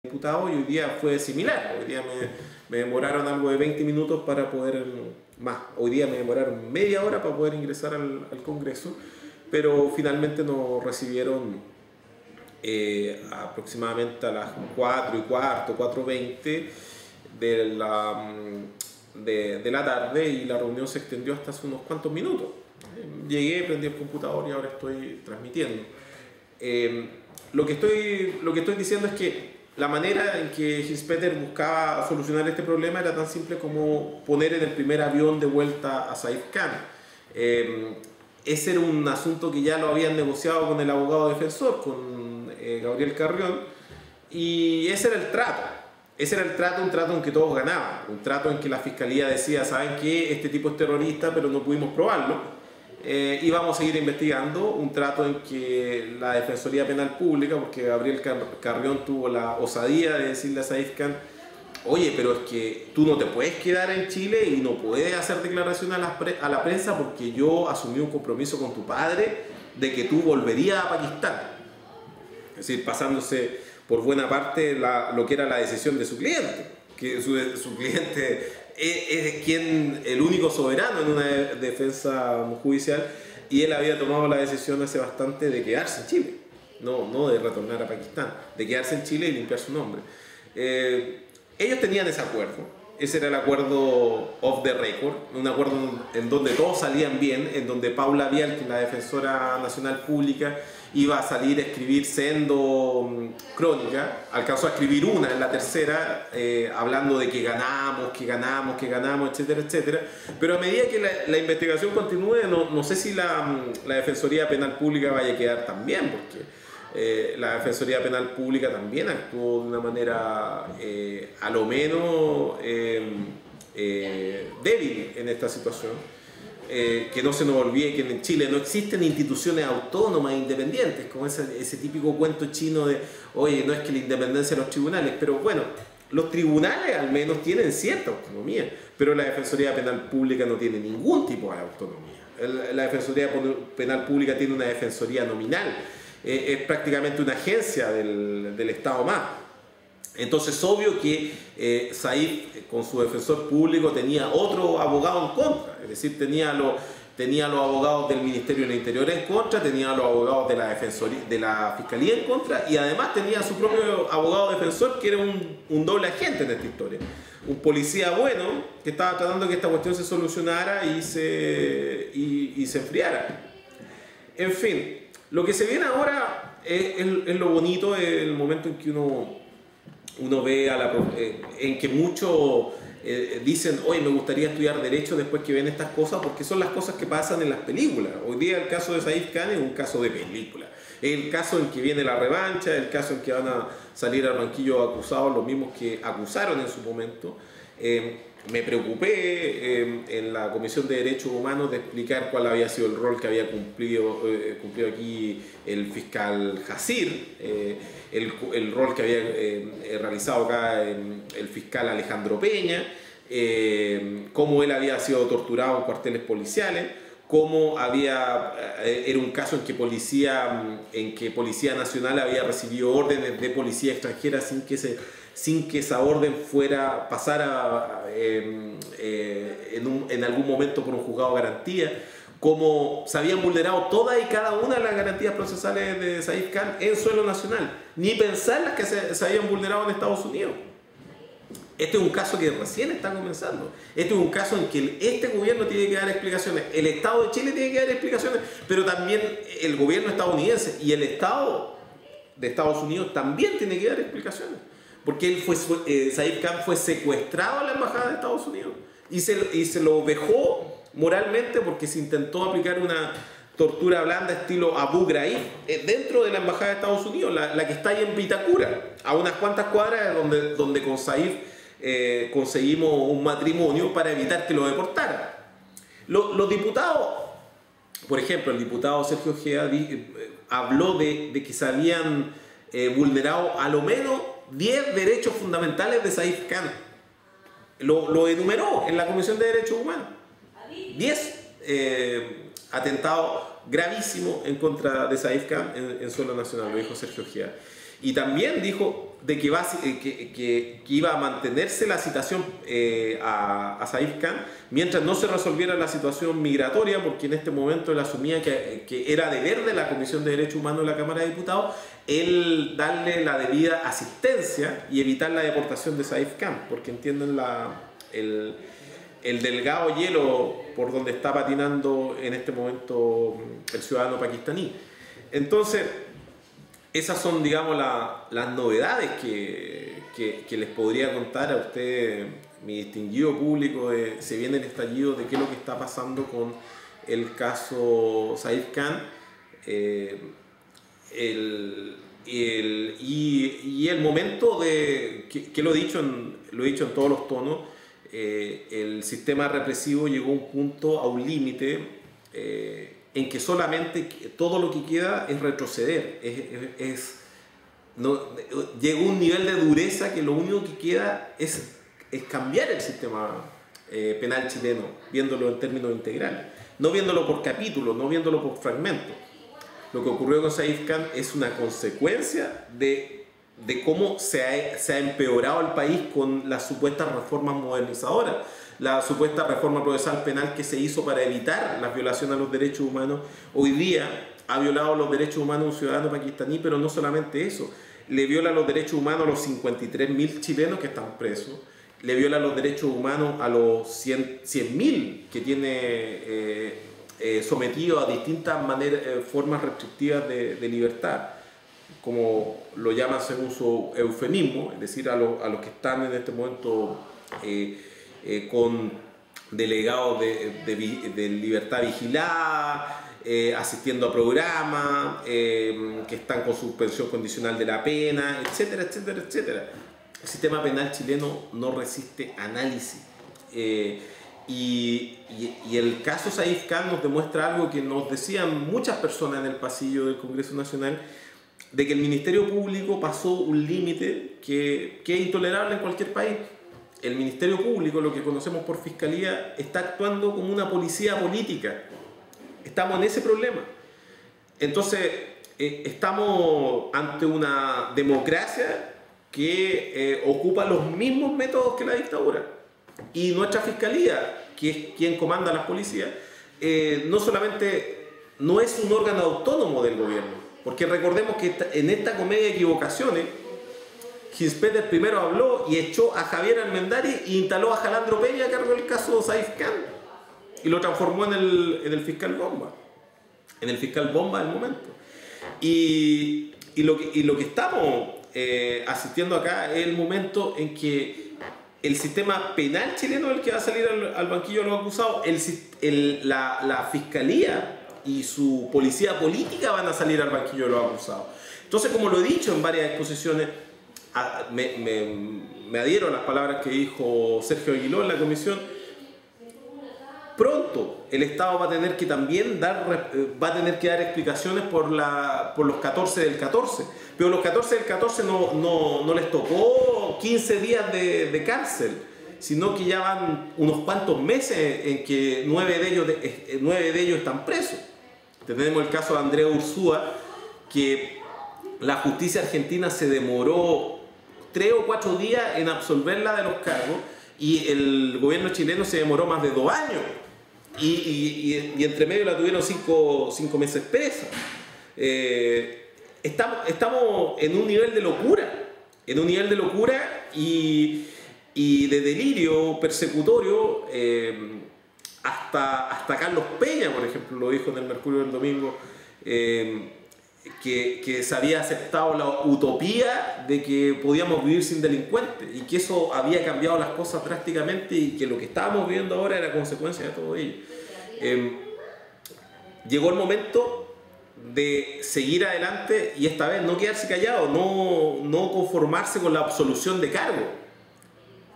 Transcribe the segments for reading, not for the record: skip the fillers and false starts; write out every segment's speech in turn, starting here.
diputado y hoy día fue similar. Hoy día me demoraron algo de 20 minutos para poder, más, hoy día me demoraron media hora para poder ingresar al Congreso, pero finalmente nos recibieron aproximadamente a las 4:15, 4:20 de la tarde, y la reunión se extendió hasta hace unos cuantos minutos. Llegué, prendí el computador y ahora estoy transmitiendo. Lo que estoy diciendo es que la manera en que Hilspeter buscaba solucionar este problema era tan simple como poner en el primer avión de vuelta a Saif Khan. Ese era un asunto que ya lo habían negociado con el abogado defensor, con Gabriel Carrión, y ese era el trato. Ese era el trato, un trato en que todos ganaban, un trato en que la fiscalía decía, ¿saben qué? Este tipo es terrorista, pero no pudimos probarlo. Y vamos a seguir investigando, un trato en que la Defensoría Penal Pública, porque Gabriel Carrión tuvo la osadía de decirle a Saif Khan, oye, pero es que tú no te puedes quedar en Chile y no puedes hacer declaración a la prensa porque yo asumí un compromiso con tu padre de que tú volverías a Pakistán. Es decir, pasándose por buena parte lo que era la decisión de su cliente, que su cliente es el único soberano en una defensa judicial, y él había tomado la decisión hace bastante de quedarse en Chile, no de retornar a Pakistán, de quedarse en Chile y limpiar su nombre. Ellos tenían ese acuerdo, ese era el acuerdo off the record, un acuerdo en donde todos salían bien, en donde Paula Vial, que es la defensora nacional pública, iba a salir a escribir crónica, alcanzó a escribir una en la tercera, hablando de que ganamos, etcétera, etcétera. Pero a medida que la investigación continúe, no sé si la Defensoría Penal Pública vaya a quedar tan bien, porque la Defensoría Penal Pública también actuó de una manera a lo menos débil en esta situación. Que no se nos olvide que en Chile no existen instituciones autónomas e independientes, como ese típico cuento chino de, oye, no es que la independencia de los tribunales, pero bueno, los tribunales al menos tienen cierta autonomía, pero la Defensoría Penal Pública no tiene ningún tipo de autonomía. La Defensoría Penal Pública tiene una defensoría nominal, es prácticamente una agencia del Estado más. Entonces, obvio que Saif, con su defensor público, tenía otro abogado en contra. Es decir, tenía los abogados del Ministerio del Interior en contra, tenía los abogados de la Fiscalía en contra, y además tenía su propio abogado defensor, que era un doble agente en esta historia. Un policía bueno que estaba tratando de que esta cuestión se solucionara y se enfriara. En fin, lo que se viene ahora es lo bonito, el momento en que uno ve en que muchos dicen, oye, me gustaría estudiar Derecho después que ven estas cosas, porque son las cosas que pasan en las películas. Hoy día el caso de Saif Khan es un caso de película. El caso en que viene la revancha, el caso en que van a salir al banquillo acusados los mismos que acusaron en su momento. Me preocupé en la Comisión de Derechos Humanos de explicar cuál había sido el rol que había cumplido aquí el fiscal Hasir, el rol que había realizado acá el fiscal Alejandro Peña, cómo él había sido torturado en cuarteles policiales, cómo era un caso en que Policía Nacional había recibido órdenes de policía extranjera sin que esa orden pasara en algún momento por un juzgado de garantía, como se habían vulnerado todas y cada una de las garantías procesales de Saif Khan en suelo nacional, ni pensar las que se habían vulnerado en Estados Unidos. Este es un caso que recién está comenzando. Este es un caso en que este gobierno tiene que dar explicaciones, el Estado de Chile tiene que dar explicaciones, pero también el gobierno estadounidense y el Estado de Estados Unidos también tiene que dar explicaciones. Porque Saif Khan fue secuestrado a la embajada de Estados Unidos y se lo dejó moralmente porque se intentó aplicar una tortura blanda estilo Abu Ghraib dentro de la embajada de Estados Unidos, la que está ahí en Vitacura, a unas cuantas cuadras donde con Saif conseguimos un matrimonio para evitar que lo deportaran. Los diputados, por ejemplo, el diputado Sergio Ojeda habló de que se habían vulnerado a lo menos 10 derechos fundamentales de Saif Khan. Lo enumeró en la Comisión de Derechos Humanos. 10 atentados gravísimos en contra de Saif Khan en suelo nacional, lo dijo Sergio Ojeda. Y también dijo de que iba a mantenerse la citación a Saif Khan mientras no se resolviera la situación migratoria, porque en este momento él asumía que era deber de la Comisión de Derechos Humanos de la Cámara de Diputados el darle la debida asistencia y evitar la deportación de Saif Khan, porque entienden el delgado hielo por donde está patinando en este momento el ciudadano pakistaní. Entonces, esas son, digamos, las novedades que les podría contar a usted, mi distinguido público, se viene el estallido de qué es lo que está pasando con el caso Saif Khan. Y el momento de, que lo he dicho en todos los tonos, el sistema represivo llegó a un punto, a un límite, en que solamente todo lo que queda es retroceder. Llegó a un nivel de dureza que lo único que queda es cambiar el sistema penal chileno, viéndolo en términos integrales, no viéndolo por capítulos, no viéndolo por fragmentos. Lo que ocurrió con Saif Khan es una consecuencia de cómo se ha empeorado el país con las supuestas reformas modernizadoras. La supuesta reforma procesal penal que se hizo para evitar las violaciones a los derechos humanos, hoy día ha violado los derechos humanos a un ciudadano pakistaní, pero no solamente eso, le viola los derechos humanos a los 53.000 chilenos que están presos, le viola los derechos humanos a los 100.000 que tiene sometidos a distintas formas restrictivas de libertad, como lo llaman según su eufemismo, es decir, a los que están en este momento con delegados de libertad vigilada, asistiendo a programas, que están con suspensión condicional de la pena, etcétera, etcétera, etcétera. El sistema penal chileno no resiste análisis. Y el caso Saif Khan nos demuestra algo que nos decían muchas personas en el pasillo del Congreso Nacional, de que el Ministerio Público pasó un límite que es intolerable en cualquier país. El Ministerio Público, lo que conocemos por Fiscalía, está actuando como una policía política. Estamos en ese problema. Entonces, estamos ante una democracia que ocupa los mismos métodos que la dictadura. Y nuestra Fiscalía, que es quien comanda las policías, no solamente no es un órgano autónomo del gobierno, porque recordemos que en esta comedia de equivocaciones, Ginspeter primero habló y echó a Javier Almendaris e instaló a Jalandro Peña a cargo del caso Saif Khan y lo transformó en el fiscal bomba, en el fiscal bomba del momento. Y lo que estamos asistiendo acá es el momento en que el sistema penal chileno es el que va a salir al banquillo de los acusados, la Fiscalía y su policía política van a salir al banquillo de los acusados. Entonces, como lo he dicho en varias exposiciones, me adhiero a las palabras que dijo Sergio Aguiló en la comisión. Pronto el Estado va a tener que también dar explicaciones por los 14 del 14, pero los 14 del 14 no les tocó 15 días de cárcel, sino que ya van unos cuantos meses en que 9 de ellos están presos. Tenemos el caso de Andrea Ursúa, que la justicia argentina se demoró 3 o 4 días en absolverla de los cargos y el gobierno chileno se demoró más de 2 años y entre medio la tuvieron 5 meses presa. Estamos en un nivel de locura, y de delirio persecutorio. Hasta Carlos Peña, por ejemplo, lo dijo en el Mercurio del domingo, que se había aceptado la utopía de que podíamos vivir sin delincuentes y que eso había cambiado las cosas drásticamente y que lo que estábamos viviendo ahora era consecuencia de todo ello. Llegó el momento de seguir adelante y esta vez no quedarse callado, no conformarse con la absolución de cargo.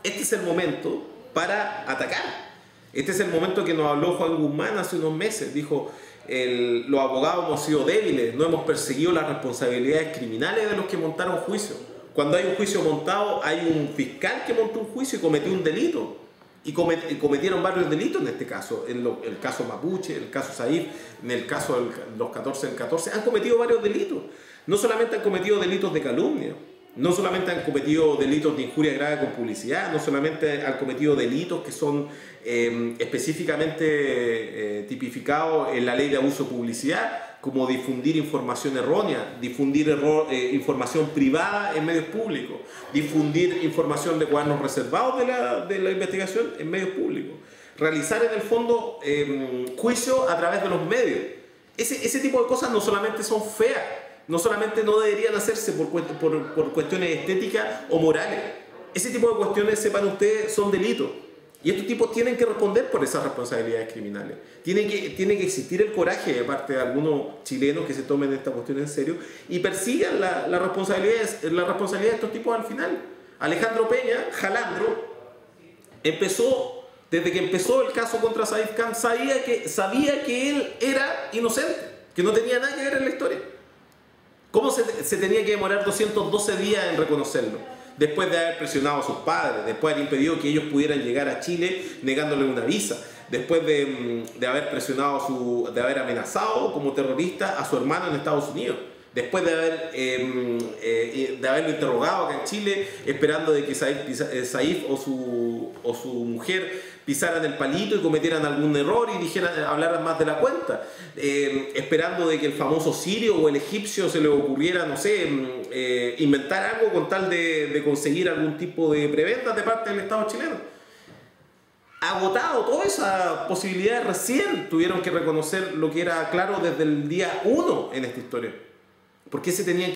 Este es el momento para atacar. Este es el momento que nos habló Juan Guzmán hace unos meses. Dijo, los abogados hemos sido débiles, no hemos perseguido las responsabilidades criminales de los que montaron juicio. Cuando hay un juicio montado, hay un fiscal que montó un juicio y cometió un delito. Y cometieron varios delitos en este caso. En el caso Mapuche, el caso Saif, en el caso de los 14 del 14, han cometido varios delitos. No solamente han cometido delitos de calumnia, No solamente han cometido delitos de injuria grave con publicidad, no solamente han cometido delitos que son específicamente tipificados en la ley de abuso de publicidad, como difundir información errónea, difundir información privada en medios públicos, difundir información de cuadernos reservados de la investigación en medios públicos, realizar en el fondo juicio a través de los medios. Ese tipo de cosas no solamente son feas, no solamente no deberían hacerse por cuestiones estéticas o morales. Ese tipo de cuestiones, sepan ustedes, son delitos. Y estos tipos tienen que responder por esas responsabilidades criminales. Tiene que existir el coraje de parte de algunos chilenos que se tomen esta cuestión en serio y persigan la responsabilidad de estos tipos al final. Alejandro Peña, Jalandro, desde que empezó el caso contra Saif Khan, sabía que él era inocente, que no tenía nada que ver en la historia. ¿Cómo se tenía que demorar 212 días en reconocerlo? Después de haber presionado a sus padres, después de haber impedido que ellos pudieran llegar a Chile negándole una visa, después de haber presionado, de haber amenazado como terrorista a su hermano en Estados Unidos, después de haberlo interrogado acá en Chile, esperando de que Saif o su mujer pisaran el palito y cometieran algún error y hablaran más de la cuenta, esperando de que el famoso sirio o el egipcio se le ocurriera, no sé, inventar algo con tal de conseguir algún tipo de preventa de parte del Estado chileno. Agotado todas esas posibilidades, recién tuvieron que reconocer lo que era claro desde el día 1 en esta historia. ¿Por qué se tenían